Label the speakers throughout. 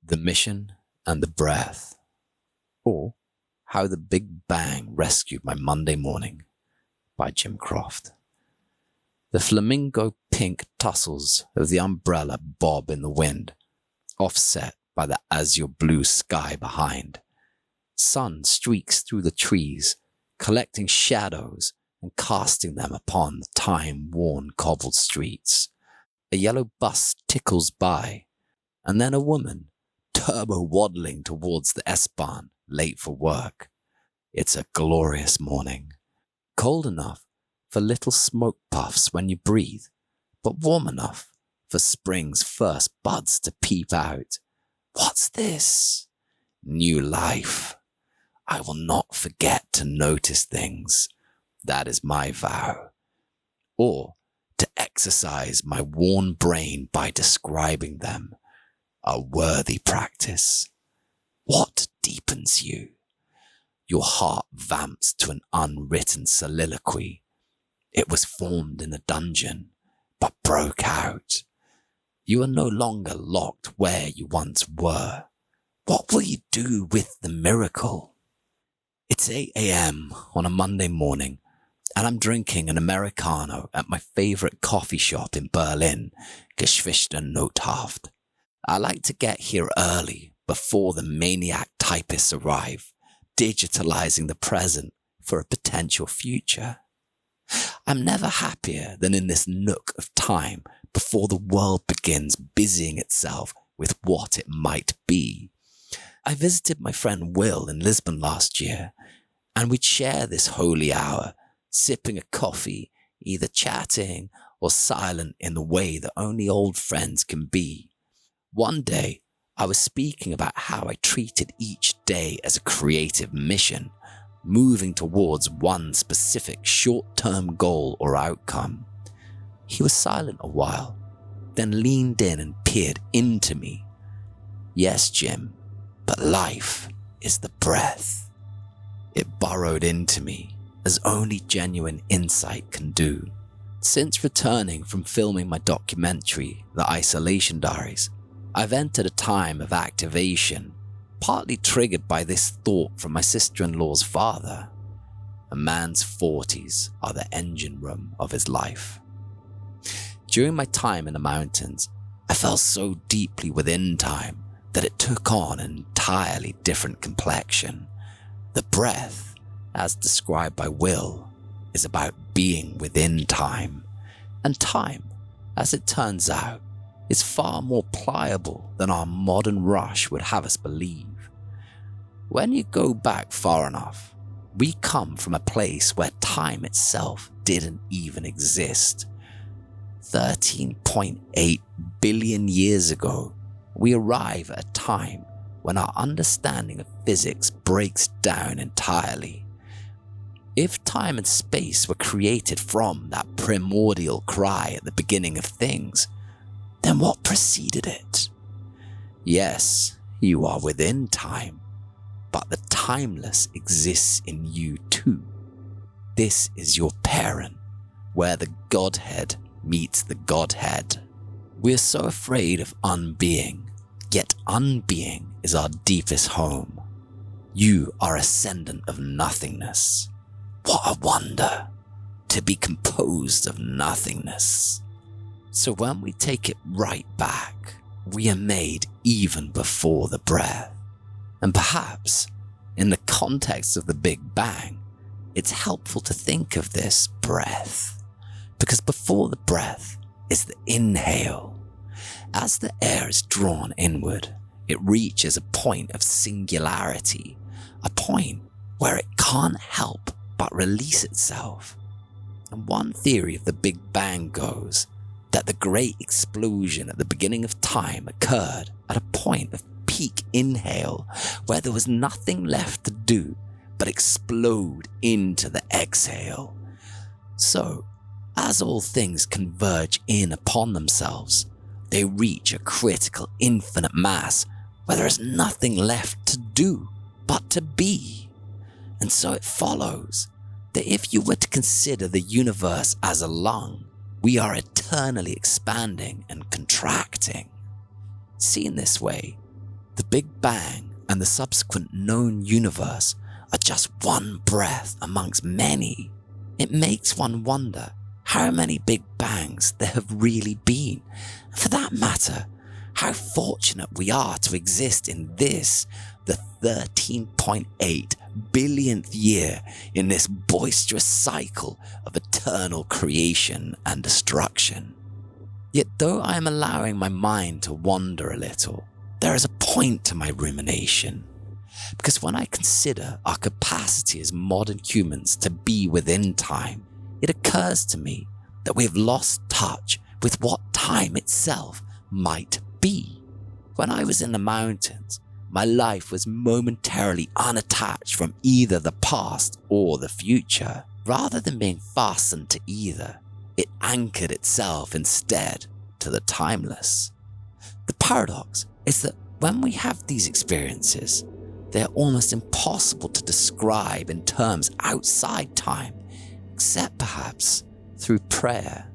Speaker 1: The Mission and the Breath, or How the Big Bang Rescued My Monday Morning by Jim Croft. The flamingo pink tussles of the umbrella bob in the wind, offset by the azure blue sky behind. Sun streaks through the trees, collecting shadows and casting them upon the time-worn cobbled streets. A yellow bus tickles by, and then a woman, turbo-waddling towards the S-Bahn, late for work. It's a glorious morning. Cold enough for little smoke puffs when you breathe, but warm enough for spring's first buds to peep out. What's this? New life. I will not forget to notice things. That is my vow. Or to exercise my worn brain by describing them. A worthy practice. What deepens you? Your heart vamps to an unwritten soliloquy. It was formed in a dungeon, but broke out. You are no longer locked where you once were. What will you do with the miracle? It's 8 a.m. on a Monday morning, and I'm drinking an Americano at my favorite coffee shop in Berlin, Geschwister Nothaft. I like to get here early before the maniac typists arrive, digitalizing the present for a potential future. I'm never happier than in this nook of time before the world begins busying itself with what it might be. I visited my friend Will in Lisbon last year, and we'd share this holy hour, sipping a coffee, either chatting or silent in the way that only old friends can be. One day, I was speaking about how I treated each day as a creative mission, moving towards one specific short-term goal or outcome. He was silent a while, then leaned in and peered into me. Yes, Jim, but life is the breath. It burrowed into me, as only genuine insight can do. Since returning from filming my documentary, The Isolation Diaries, I've entered a time of activation, partly triggered by this thought from my sister-in-law's father. A man's 40s are the engine room of his life. During my time in the mountains, I felt so deeply within time that it took on an entirely different complexion. The breath, as described by Will, is about being within time. And time, as it turns out, is far more pliable than our modern rush would have us believe. When you go back far enough, we come from a place where time itself didn't even exist. 13.8 billion years ago, we arrive at a time when our understanding of physics breaks down entirely. If time and space were created from that primordial cry at the beginning of things, then what preceded it? Yes, you are within time, but the timeless exists in you too. This is your parent, where the godhead meets the godhead. We are so afraid of unbeing, yet unbeing is our deepest home. You are ascendant of nothingness. What a wonder, to be composed of nothingness. So when we take it right back, we are made even before the breath. And perhaps, in the context of the Big Bang, it's helpful to think of this breath, because before the breath is the inhale. As the air is drawn inward, it reaches a point of singularity, a point where it can't help but release itself. And one theory of the Big Bang goes that the great explosion at the beginning of time occurred at a point of peak inhale where there was nothing left to do but explode into the exhale. So, as all things converge in upon themselves, they reach a critical infinite mass where there is nothing left to do but to be. And so it follows that if you were to consider the universe as a lung, we are eternally expanding and contracting. Seen this way, The Big Bang and the subsequent known universe are just one breath amongst many. It makes one wonder how many Big Bangs there have really been, and for that matter, how fortunate we are to exist in this, the 13.8 billionth year in this boisterous cycle of eternal creation and destruction. Yet though I am allowing my mind to wander a little, there is a point to my rumination. Because when I consider our capacity as modern humans to be within time, it occurs to me that we have lost touch with what time itself might be. When I was in the mountains, my life was momentarily unattached from either the past or the future. Rather than being fastened to either, it anchored itself instead to the timeless. The paradox is that when we have these experiences, they are almost impossible to describe in terms outside time, except perhaps through prayer.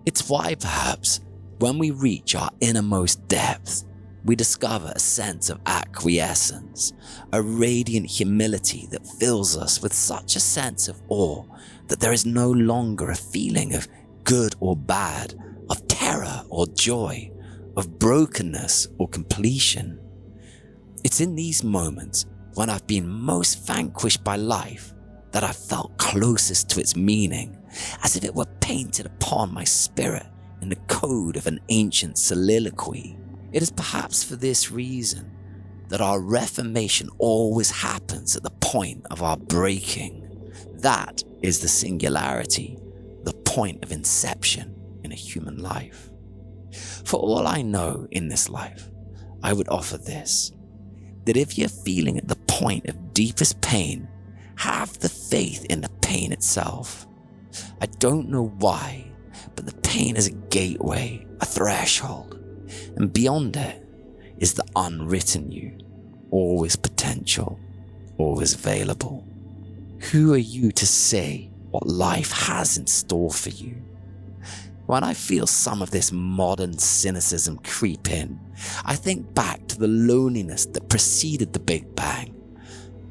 Speaker 1: It's why perhaps when we reach our innermost depth, we discover a sense of acquiescence, a radiant humility that fills us with such a sense of awe that there is no longer a feeling of good or bad, of terror or joy, of brokenness or completion. It's in these moments when I've been most vanquished by life that I've felt closest to its meaning, as if it were painted upon my spirit in the code of an ancient soliloquy. It is perhaps for this reason that our reformation always happens at the point of our breaking. That is the singularity, the point of inception in a human life. For all I know in this life, I would offer this, that if you're feeling at the point of deepest pain, have the faith in the pain itself. I don't know why, but the pain is a gateway, a threshold, and beyond it is the unwritten you, always potential, always available. Who are you to say what life has in store for you? When I feel some of this modern cynicism creep in, I think back to the loneliness that preceded the Big Bang.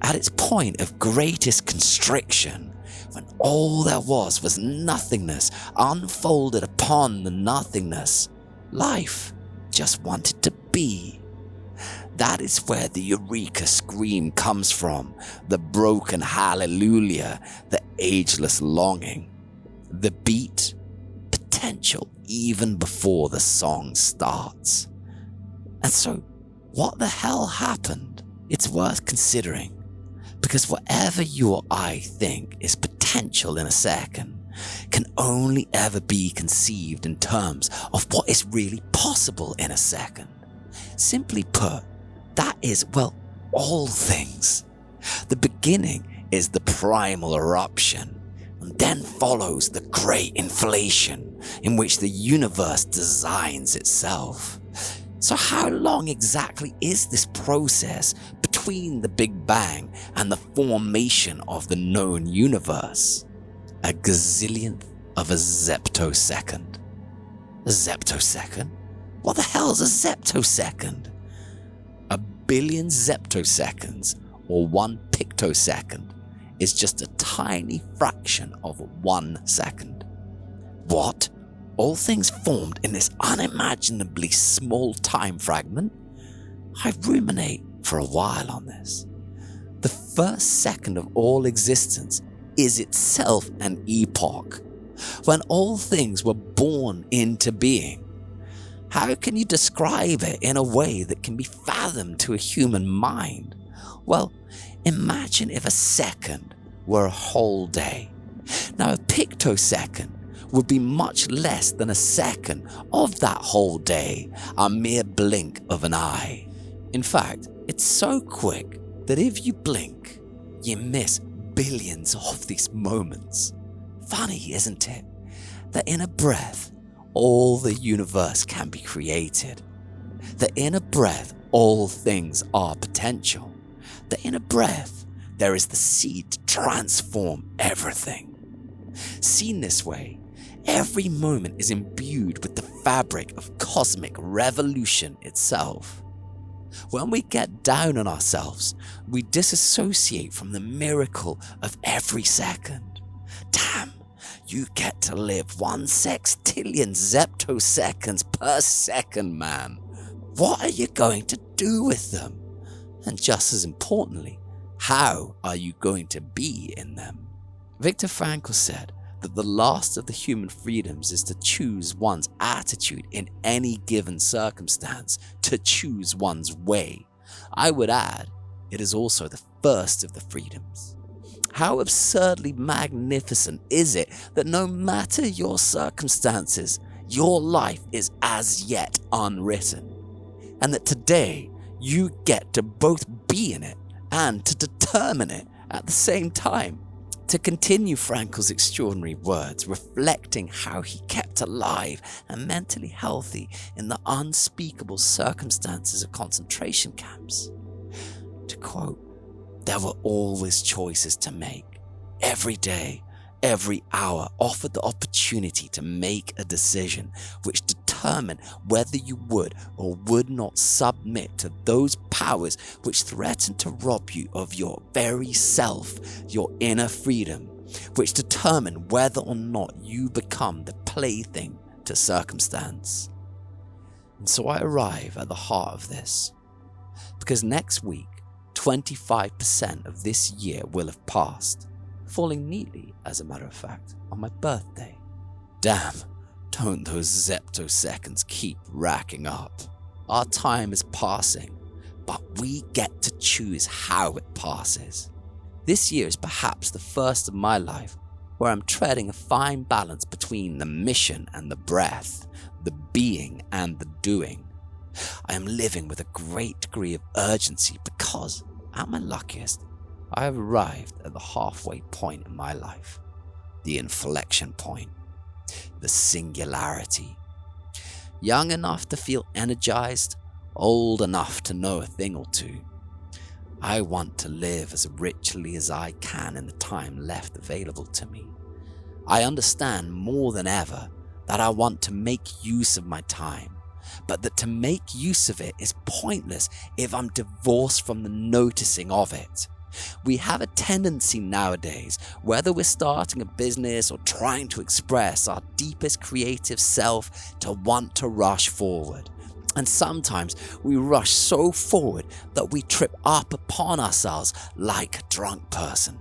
Speaker 1: At its point of greatest constriction, when all there was nothingness unfolded upon the nothingness, life just wanted to be. That is where the eureka scream comes from, the broken hallelujah, the ageless longing, the beat, potential even before the song starts. And so, what the hell happened? It's worth considering, because whatever you or I think is potential in a second can only ever be conceived in terms of what is really possible in a second. Simply put, that is, well, all things. The beginning is the primal eruption, and then follows the great inflation in which the universe designs itself. So how long exactly is this process between the Big Bang and the formation of the known universe? A gazillionth of a zeptosecond. A zeptosecond? What the hell is a zeptosecond? A billion zeptoseconds, or 1 pictosecond, is just a tiny fraction of 1 second. What? All things formed in this unimaginably small time fragment? I ruminate for a while on this. The first second of all existence is itself an epoch, when all things were born into being. How can you describe it in a way that can be fathomed to a human mind? Well, imagine if a second were a whole day. Now, a pictosecond would be much less than a second of that whole day, a mere blink of an eye. In fact, it's so quick that if you blink, you miss billions of these moments. Funny, isn't it? That in a breath, all the universe can be created. That in a breath, all things are potential. That in a breath, there is the seed to transform everything. Seen this way, every moment is imbued with the fabric of cosmic revolution itself. When we get down on ourselves, we disassociate from the miracle of every second. Damn, you get to live 1 sextillion zeptoseconds per second, man. What are you going to do with them? And just as importantly, how are you going to be in them? Viktor Frankl said that the last of the human freedoms is to choose one's attitude in any given circumstance, to choose one's way. I would add, it is also the first of the freedoms. How absurdly magnificent is it that no matter your circumstances, your life is as yet unwritten, and that today you get to both be in it and to determine it at the same time. To continue Frankl's extraordinary words, reflecting how he kept alive and mentally healthy in the unspeakable circumstances of concentration camps. To quote, "There were always choices to make. Every day, every hour offered the opportunity to make a decision which determined whether you would or would not submit to those powers which threatened to rob you of your very self, your inner freedom, which determined whether or not you become the plaything to circumstance." And so I arrive at the heart of this, because next week, 25% of this year will have passed, falling neatly, as a matter of fact, on my birthday. Damn, don't those zeptoseconds keep racking up. Our time is passing, but we get to choose how it passes. This year is perhaps the first of my life where I'm treading a fine balance between the mission and the breath, the being and the doing. I am living with a great degree of urgency because, at my luckiest, I have arrived at the halfway point in my life, the inflection point, the singularity. Young enough to feel energized, old enough to know a thing or two. I want to live as richly as I can in the time left available to me. I understand more than ever that I want to make use of my time, but that to make use of it is pointless if I'm divorced from the noticing of it. We have a tendency nowadays, whether we're starting a business or trying to express our deepest creative self, to want to rush forward. And sometimes we rush so forward that we trip up upon ourselves like a drunk person.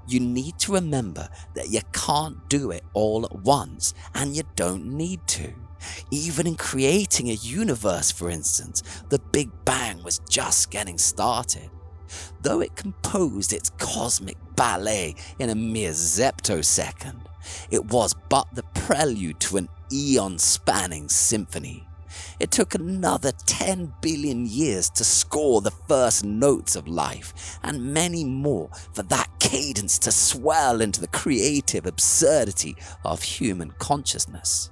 Speaker 1: You need to remember that you can't do it all at once, and you don't need to. Even in creating a universe, for instance, the Big Bang was just getting started. Though it composed its cosmic ballet in a mere zeptosecond, it was but the prelude to an eon-spanning symphony. It took another 10 billion years to score the first notes of life, and many more for that cadence to swell into the creative absurdity of human consciousness.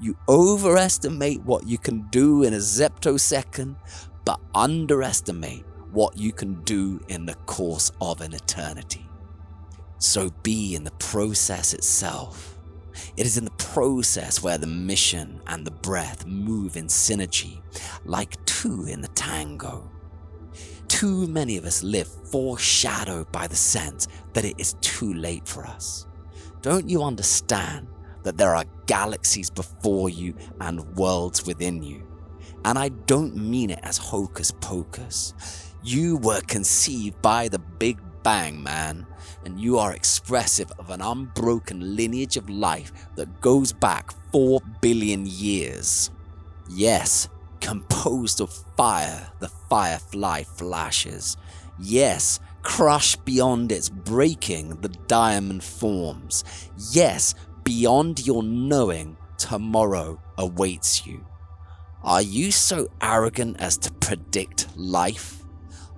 Speaker 1: You overestimate what you can do in a zeptosecond, but underestimate what you can do in the course of an eternity. So be in the process itself. It is in the process where the mission and the breath move in synergy, like two in the tango. Too many of us live foreshadowed by the sense that it is too late for us. Don't you understand that there are galaxies before you and worlds within you? And I don't mean it as hocus pocus. You were conceived by the Big Bang, man, and you are expressive of an unbroken lineage of life that goes back 4 billion years. Yes, composed of fire, the firefly flashes. Yes, crushed beyond its breaking, the diamond forms. Yes, beyond your knowing, tomorrow awaits you. Are you so arrogant as to predict life?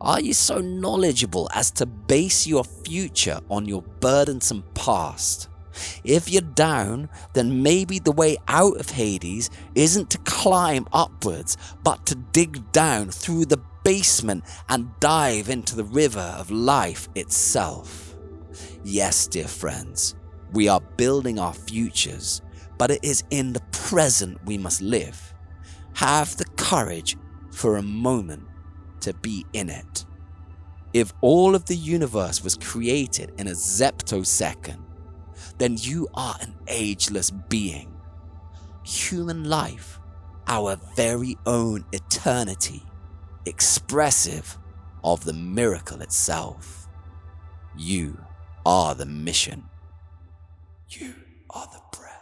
Speaker 1: Are you so knowledgeable as to base your future on your burdensome past? If you're down, then maybe the way out of Hades isn't to climb upwards, but to dig down through the basement and dive into the river of life itself. Yes, dear friends, we are building our futures, but it is in the present we must live. Have the courage for a moment to be in it. If all of the universe was created in a zeptosecond, then you are an ageless being. Human life, our very own eternity, expressive of the miracle itself. You are the mission. You are the breath.